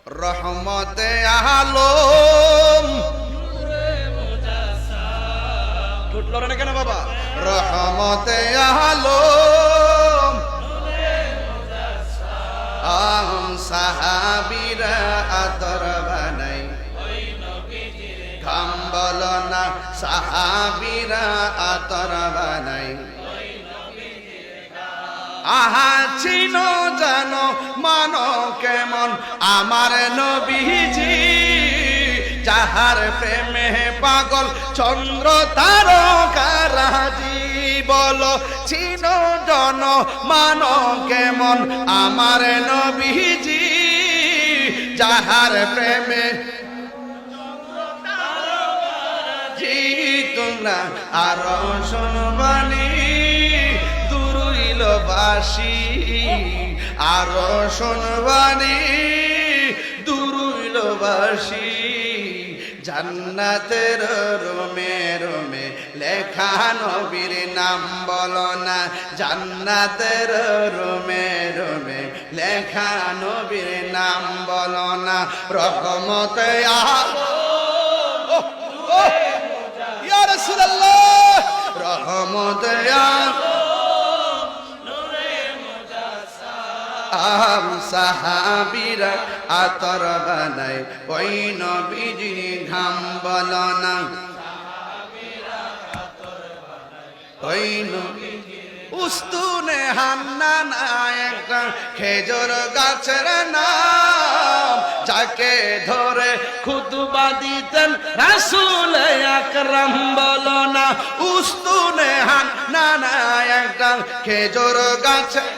রহমতে আলম উঠল না কেন বাবা? রহমতে আলম সাহাবীরা আতর বানাই ঘাম বলো না, সাহাবীরা আতর বানাই। আহা চিনো জানো মানো কেমন আমার নবীজি, যাহার প্রেমে পাগল চন্দ্র তারকারাজি। বলো চিনো জানো মানো কেমন আমার নবীজি, যাহার প্রেমে জি। তোমরা আরো শুনবানি বাসি, আরো শুনবানি দুরুইলবাসী। জান্নাতের রোমে রোমে লেখা নবীর নাম বলো না, জান্নাতের রোমে রোমে লেখা নবীর নাম বলো না। রহমতে ইয়া রাসূলুল্লাহ, রহমতে সাহাবীরা আতর বানাই ওই নবীজির ঘাম বলো না, ওই উস্তুনে হান্নান একটা খেজুর গাছের নাম, যাকে ধরে খুতবা দিতেন রাসূল আকরাম বলো না। উস্তুনে হান্নান একটা খেজুর গাছের,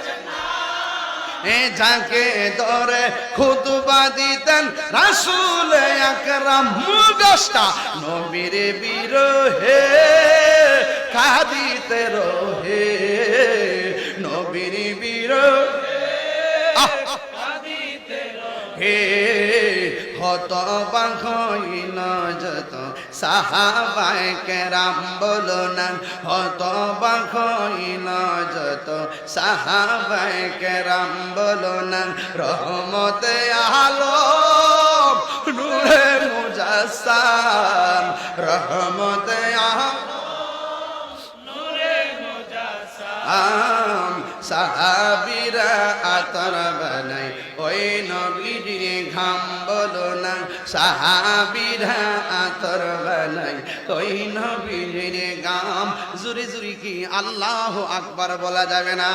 যাকে ধরে খুতবা দিতেন রাসূল আকরাম। মুগষ্টা নবীর বিরহে কাঁদিতে রহে, নবীর বিরহে কাঁদিতে রহে। হতবাক হইল যত সাহাবায়ে কেরাম বলো না, হতবাক হইল যত সাহাবায়ে কেরাম বলো না। রহমতে আলম নূরে মুজাসসাম, রহমতে আলম নূরে মুজাসসাম। সাহাবীরা আতর বানাই ওই নবীজির ঘাম বলো না, সাহাবীরা আতর বানাই ওই নবীজির ঘাম। জুরি জুরি কি আল্লাহু আকবার বলা যাবে না?